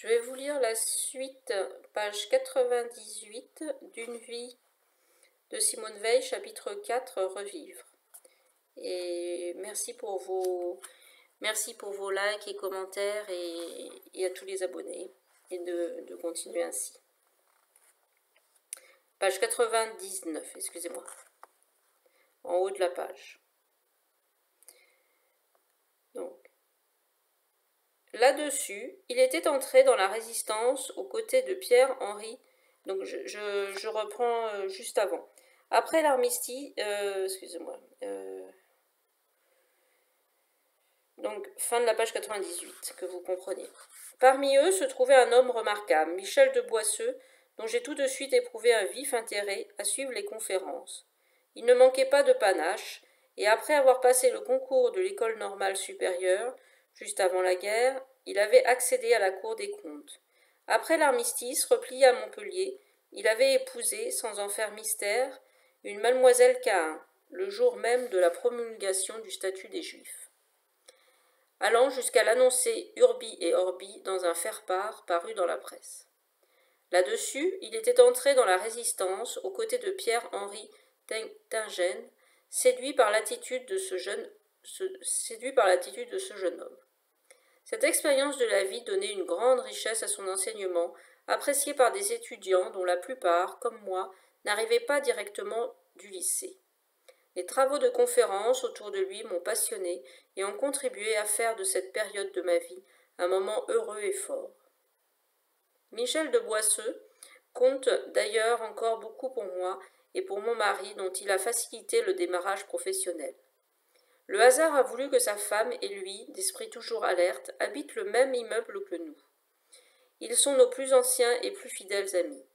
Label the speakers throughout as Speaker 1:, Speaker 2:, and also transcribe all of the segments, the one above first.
Speaker 1: Je vais vous lire la suite, page 98 d'une vie de Simone Veil, chapitre 4, Revivre. Et merci pour vos likes et commentaires et à tous les abonnés et de continuer ainsi. Page 99, excusez-moi, en haut de la page. Donc, là-dessus, il était entré dans la Résistance aux côtés de Pierre-Henri. Donc, je reprends juste avant. Après l'armistice, excusez-moi. Donc, fin de la page 98, que vous compreniez. Parmi eux se trouvait un homme remarquable, Michel de Boisseux, dont j'ai tout de suite éprouvé un vif intérêt à suivre les conférences. Il ne manquait pas de panache, et après avoir passé le concours de l'école normale supérieure, juste avant la guerre, il avait accédé à la cour des comptes. Après l'armistice, replié à Montpellier, il avait épousé, sans en faire mystère, une mademoiselle Cahin, le jour même de la promulgation du statut des Juifs, allant jusqu'à l'annoncer urbi et orbi dans un faire-part paru dans la presse. Là-dessus, il était entré dans la Résistance aux côtés de Pierre-Henri Tingen, séduit par l'attitude de ce jeune homme. Cette expérience de la vie donnait une grande richesse à son enseignement, apprécié par des étudiants dont la plupart, comme moi, n'arrivaient pas directement du lycée. Les travaux de conférence autour de lui m'ont passionné et ont contribué à faire de cette période de ma vie un moment heureux et fort. Michel de Boisseux compte d'ailleurs encore beaucoup pour moi et pour mon mari dont il a facilité le démarrage professionnel. Le hasard a voulu que sa femme et lui, d'esprit toujours alerte, habitent le même immeuble que nous. Ils sont nos plus anciens et plus fidèles amis.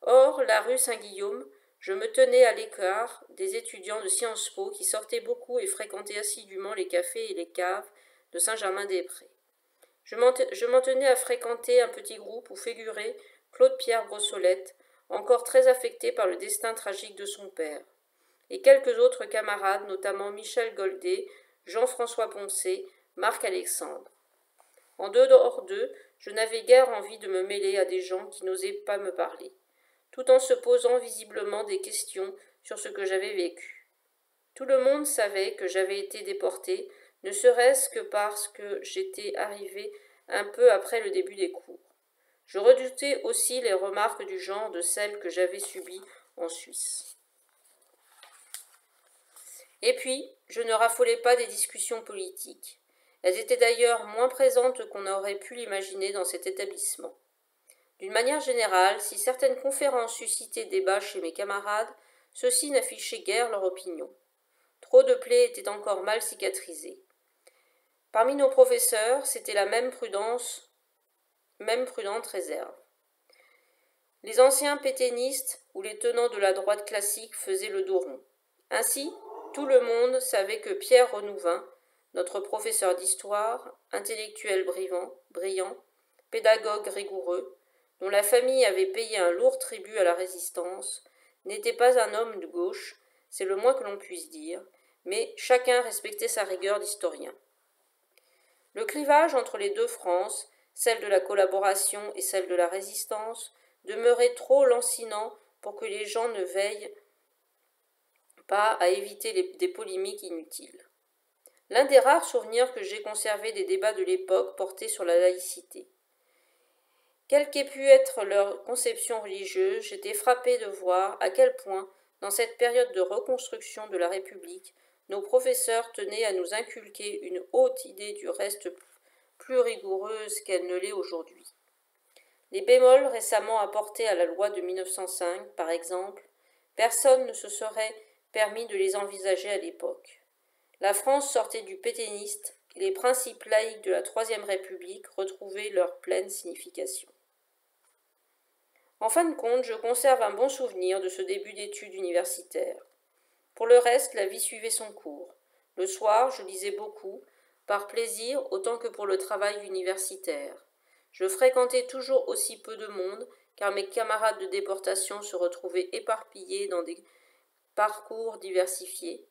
Speaker 1: Or, la rue Saint-Guillaume, je me tenais à l'écart des étudiants de Sciences Po qui sortaient beaucoup et fréquentaient assidûment les cafés et les caves de Saint-Germain-des-Prés. Je m'en tenais à fréquenter un petit groupe où figurait Claude-Pierre Brossolette, encore très affecté par le destin tragique de son père, et quelques autres camarades, notamment Michel Goldet, Jean-François Poncet, Marc Alexandre. En dehors d'eux, je n'avais guère envie de me mêler à des gens qui n'osaient pas me parler, tout en se posant visiblement des questions sur ce que j'avais vécu. Tout le monde savait que j'avais été déporté, ne serait-ce que parce que j'étais arrivé un peu après le début des cours. Je redoutais aussi les remarques du genre de celles que j'avais subies en Suisse. Et puis, je ne raffolais pas des discussions politiques. Elles étaient d'ailleurs moins présentes qu'on aurait pu l'imaginer dans cet établissement. D'une manière générale, si certaines conférences suscitaient débat chez mes camarades, ceux-ci n'affichaient guère leur opinion. Trop de plaies étaient encore mal cicatrisées. Parmi nos professeurs, c'était la même prudente réserve. Les anciens pétainistes ou les tenants de la droite classique faisaient le dos rond. Ainsi, tout le monde savait que Pierre Renouvin, notre professeur d'histoire, intellectuel brillant, pédagogue rigoureux, dont la famille avait payé un lourd tribut à la Résistance, n'était pas un homme de gauche, c'est le moins que l'on puisse dire, mais chacun respectait sa rigueur d'historien. Le clivage entre les deux Frances, celle de la collaboration et celle de la Résistance, demeurait trop lancinant pour que les gens ne veillent pas à éviter des polémiques inutiles. L'un des rares souvenirs que j'ai conservés des débats de l'époque portait sur la laïcité. Quelle qu'ait pu être leur conception religieuse, j'étais frappé de voir à quel point, dans cette période de reconstruction de la République, nos professeurs tenaient à nous inculquer une haute idée du reste plus rigoureuse qu'elle ne l'est aujourd'hui. Les bémols récemment apportés à la loi de 1905, par exemple, personne ne se serait permis de les envisager à l'époque. La France sortait du pétainiste et les principes laïques de la Troisième République retrouvaient leur pleine signification. En fin de compte, je conserve un bon souvenir de ce début d'études universitaires. Pour le reste, la vie suivait son cours. Le soir, je lisais beaucoup, par plaisir autant que pour le travail universitaire. Je fréquentais toujours aussi peu de monde, car mes camarades de déportation se retrouvaient éparpillés dans des parcours diversifiés.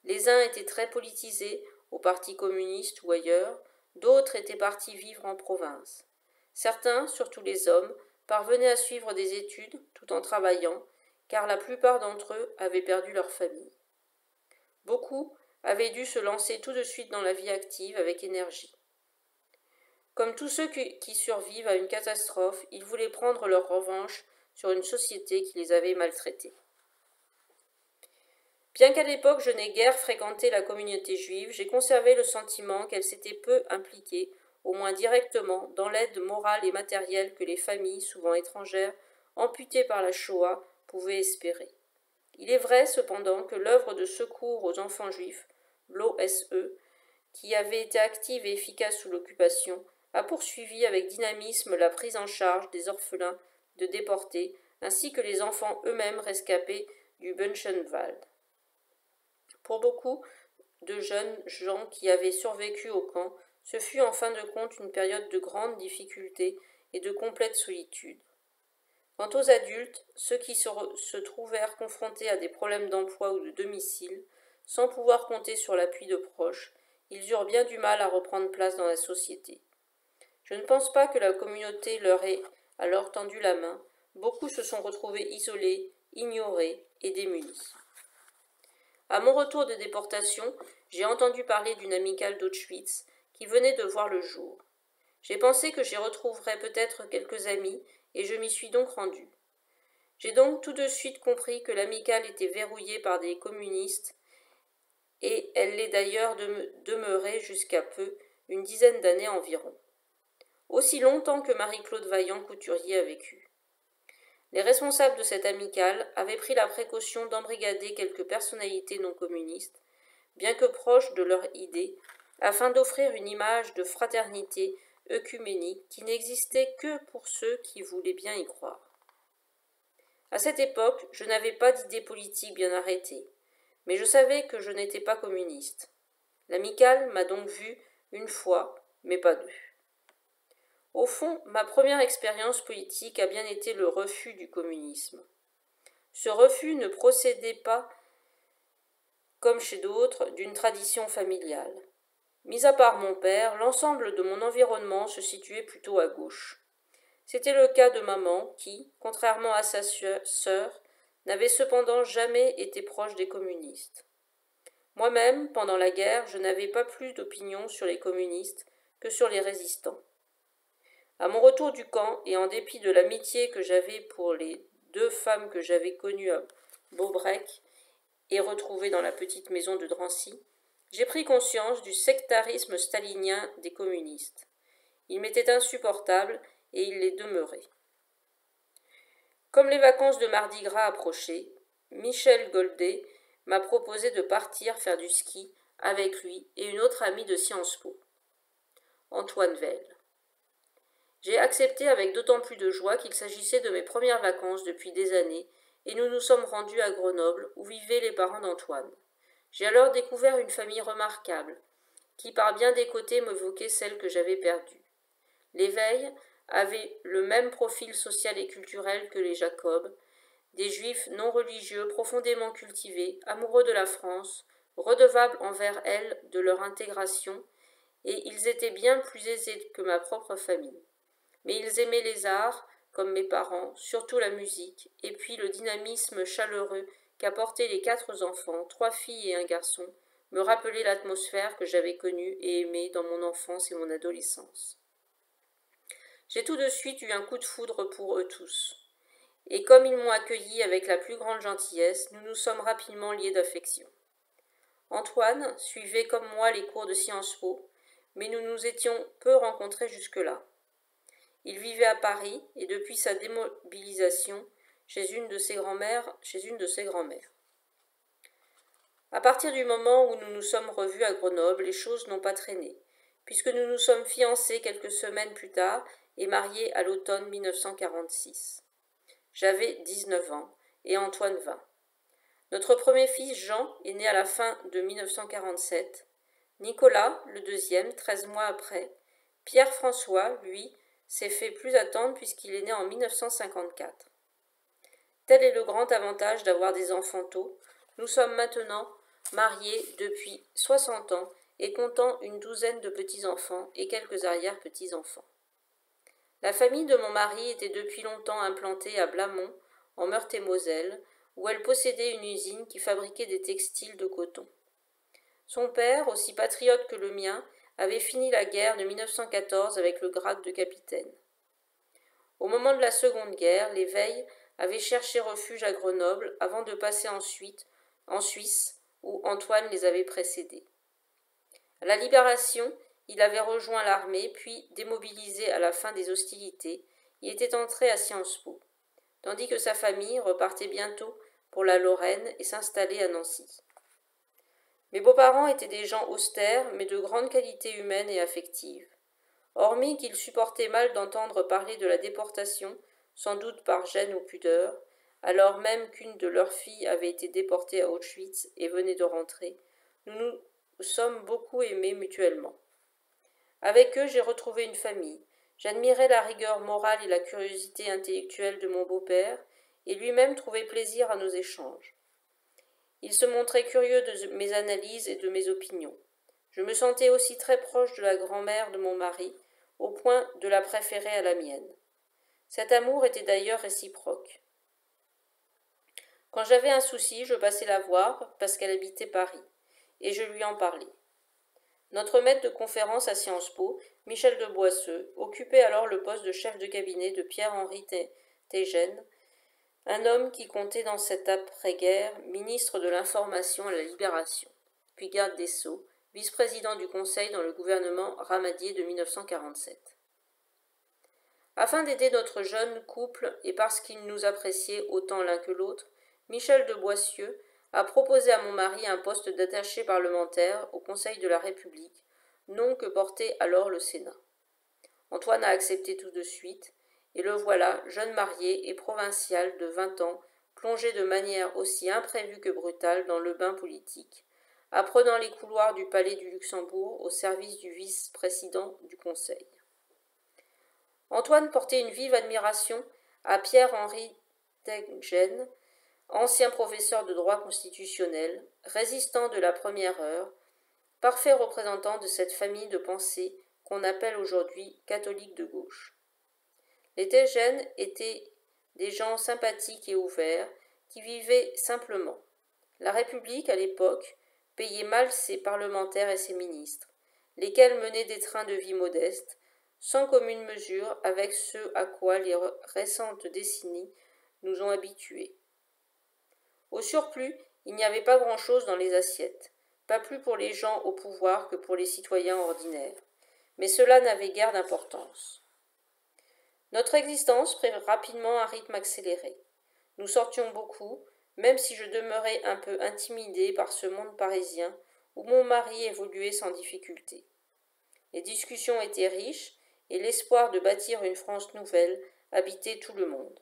Speaker 1: Les uns étaient très politisés, au Parti communiste ou ailleurs, d'autres étaient partis vivre en province. Certains, surtout les hommes, parvenaient à suivre des études tout en travaillant, car la plupart d'entre eux avaient perdu leur famille. Beaucoup avaient dû se lancer tout de suite dans la vie active avec énergie. Comme tous ceux qui survivent à une catastrophe, ils voulaient prendre leur revanche sur une société qui les avait maltraités. Bien qu'à l'époque je n'ai guère fréquenté la communauté juive, j'ai conservé le sentiment qu'elle s'était peu impliquée, au moins directement, dans l'aide morale et matérielle que les familles, souvent étrangères, amputées par la Shoah, pouvaient espérer. Il est vrai, cependant, que l'œuvre de secours aux enfants juifs, l'OSE, qui avait été active et efficace sous l'occupation, a poursuivi avec dynamisme la prise en charge des orphelins de déportés, ainsi que les enfants eux-mêmes rescapés du Buchenwald. Pour beaucoup de jeunes gens qui avaient survécu au camp, ce fut en fin de compte une période de grande difficulté et de complète solitude. Quant aux adultes, ceux qui se trouvèrent confrontés à des problèmes d'emploi ou de domicile, sans pouvoir compter sur l'appui de proches, ils eurent bien du mal à reprendre place dans la société. Je ne pense pas que la communauté leur ait alors tendu la main. Beaucoup se sont retrouvés isolés, ignorés et démunis. À mon retour de déportation, j'ai entendu parler d'une amicale d'Auschwitz qui venait de voir le jour. J'ai pensé que j'y retrouverais peut-être quelques amis et je m'y suis donc rendue. J'ai donc tout de suite compris que l'amicale était verrouillée par des communistes et elle l'est d'ailleurs demeurée jusqu'à peu, une dizaine d'années environ. Aussi longtemps que Marie-Claude Vaillant Couturier a vécu. Les responsables de cette amicale avaient pris la précaution d'embrigader quelques personnalités non communistes, bien que proches de leur idée, afin d'offrir une image de fraternité œcuménique qui n'existait que pour ceux qui voulaient bien y croire. À cette époque, je n'avais pas d'idée politique bien arrêtée, mais je savais que je n'étais pas communiste. L'amicale m'a donc vu une fois, mais pas deux. Au fond, ma première expérience politique a bien été le refus du communisme. Ce refus ne procédait pas, comme chez d'autres, d'une tradition familiale. Mis à part mon père, l'ensemble de mon environnement se situait plutôt à gauche. C'était le cas de maman qui, contrairement à sa sœur, n'avait cependant jamais été proche des communistes. Moi-même, pendant la guerre, je n'avais pas plus d'opinion sur les communistes que sur les résistants. À mon retour du camp, et en dépit de l'amitié que j'avais pour les deux femmes que j'avais connues à Beaubrec et retrouvées dans la petite maison de Drancy, j'ai pris conscience du sectarisme stalinien des communistes. Il m'était insupportable et il l'est demeuré. Comme les vacances de Mardi Gras approchaient, Michel Goldet m'a proposé de partir faire du ski avec lui et une autre amie de Sciences Po, Antoine Veil. J'ai accepté avec d'autant plus de joie qu'il s'agissait de mes premières vacances depuis des années, et nous nous sommes rendus à Grenoble, où vivaient les parents d'Antoine. J'ai alors découvert une famille remarquable, qui par bien des côtés m'évoquait celle que j'avais perdue. Les Veil avaient le même profil social et culturel que les Jacob, des juifs non religieux profondément cultivés, amoureux de la France, redevables envers elle de leur intégration, et ils étaient bien plus aisés que ma propre famille. Mais ils aimaient les arts, comme mes parents, surtout la musique, et puis le dynamisme chaleureux qu'apportaient les 4 enfants, 3 filles et un garçon, me rappelait l'atmosphère que j'avais connue et aimée dans mon enfance et mon adolescence. J'ai tout de suite eu un coup de foudre pour eux tous. Et comme ils m'ont accueilli avec la plus grande gentillesse, nous nous sommes rapidement liés d'affection. Antoine suivait comme moi les cours de Sciences Po, mais nous nous étions peu rencontrés jusque-là. Il vivait à Paris et depuis sa démobilisation chez une de ses grand-mères. À partir du moment où nous nous sommes revus à Grenoble, les choses n'ont pas traîné, puisque nous nous sommes fiancés quelques semaines plus tard et mariés à l'automne 1946. J'avais 19 ans et Antoine 20. Notre premier fils, Jean, est né à la fin de 1947. Nicolas, le deuxième, 13 mois après. Pierre-François, lui, s'est fait plus attendre puisqu'il est né en 1954. Tel est le grand avantage d'avoir des enfants tôt. Nous sommes maintenant mariés depuis 60 ans et comptant une douzaine de petits-enfants et quelques arrière-petits-enfants. La famille de mon mari était depuis longtemps implantée à Blamont, en Meurthe-et-Moselle, où elle possédait une usine qui fabriquait des textiles de coton. Son père, aussi patriote que le mien, avait fini la guerre de 1914 avec le grade de capitaine. Au moment de la Seconde Guerre, les Veil avaient cherché refuge à Grenoble avant de passer ensuite en Suisse, où Antoine les avait précédés. À la Libération, il avait rejoint l'armée, puis, démobilisé à la fin des hostilités, il était entré à Sciences Po, tandis que sa famille repartait bientôt pour la Lorraine et s'installait à Nancy. Mes beaux-parents étaient des gens austères, mais de grande qualité humaine et affective. Hormis qu'ils supportaient mal d'entendre parler de la déportation, sans doute par gêne ou pudeur, alors même qu'une de leurs filles avait été déportée à Auschwitz et venait de rentrer, nous nous sommes beaucoup aimés mutuellement. Avec eux, j'ai retrouvé une famille. J'admirais la rigueur morale et la curiosité intellectuelle de mon beau-père, et lui-même trouvait plaisir à nos échanges. Il se montrait curieux de mes analyses et de mes opinions. Je me sentais aussi très proche de la grand-mère de mon mari, au point de la préférer à la mienne. Cet amour était d'ailleurs réciproque. Quand j'avais un souci, je passais la voir, parce qu'elle habitait Paris, et je lui en parlais. Notre maître de conférence à Sciences Po, Michel de Boisseux, occupait alors le poste de chef de cabinet de Pierre-Henri Tégène, un homme qui comptait dans cette après-guerre ministre de l'Information à la Libération, puis garde des Sceaux, vice-président du Conseil dans le gouvernement Ramadier de 1947. Afin d'aider notre jeune couple, et parce qu'il nous appréciait autant l'un que l'autre, Michel de Boissieu a proposé à mon mari un poste d'attaché parlementaire au Conseil de la République, nom que portait alors le Sénat. Antoine a accepté tout de suite, et le voilà, jeune marié et provincial de 20 ans, plongé de manière aussi imprévue que brutale dans le bain politique, apprenant les couloirs du palais du Luxembourg au service du vice-président du Conseil. Antoine portait une vive admiration à Pierre-Henri Tégène, ancien professeur de droit constitutionnel, résistant de la première heure, parfait représentant de cette famille de pensée qu'on appelle aujourd'hui catholique de gauche. Les Tégène étaient des gens sympathiques et ouverts, qui vivaient simplement. La République, à l'époque, payait mal ses parlementaires et ses ministres, lesquels menaient des trains de vie modestes, sans commune mesure avec ce à quoi les récentes décennies nous ont habitués. Au surplus, il n'y avait pas grand-chose dans les assiettes, pas plus pour les gens au pouvoir que pour les citoyens ordinaires, mais cela n'avait guère d'importance. Notre existence prit rapidement un rythme accéléré. Nous sortions beaucoup, même si je demeurais un peu intimidée par ce monde parisien où mon mari évoluait sans difficulté. Les discussions étaient riches, et l'espoir de bâtir une France nouvelle habitait tout le monde.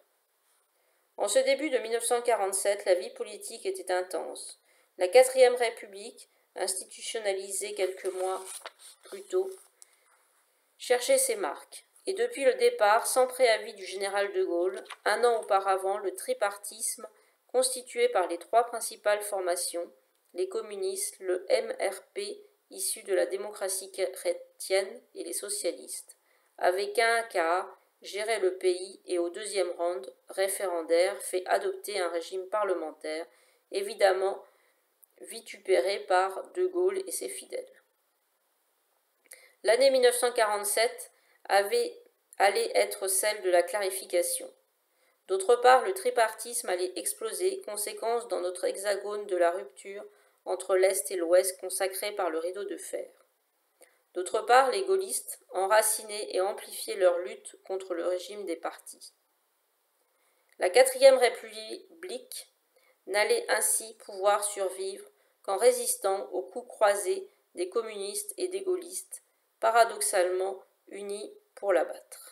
Speaker 1: En ce début de 1947, la vie politique était intense. La 4e République, institutionnalisée quelques mois plus tôt, cherchait ses marques. Et depuis le départ, sans préavis du général de Gaulle, un an auparavant, le tripartisme, constitué par les 3 principales formations, les communistes, le MRP, issu de la démocratie chrétienne, et les socialistes, avait qu'un quart géré le pays et au 2e round référendaire fait adopter un régime parlementaire, évidemment vitupéré par De Gaulle et ses fidèles. L'année 1947 allait être celle de la clarification. D'autre part, le tripartisme allait exploser, conséquence dans notre hexagone de la rupture entre l'Est et l'Ouest consacrée par le rideau de fer. D'autre part, les gaullistes enracinaient et amplifiaient leur lutte contre le régime des partis. La 4e République n'allait ainsi pouvoir survivre qu'en résistant aux coups croisés des communistes et des gaullistes, paradoxalement unis pour l'abattre.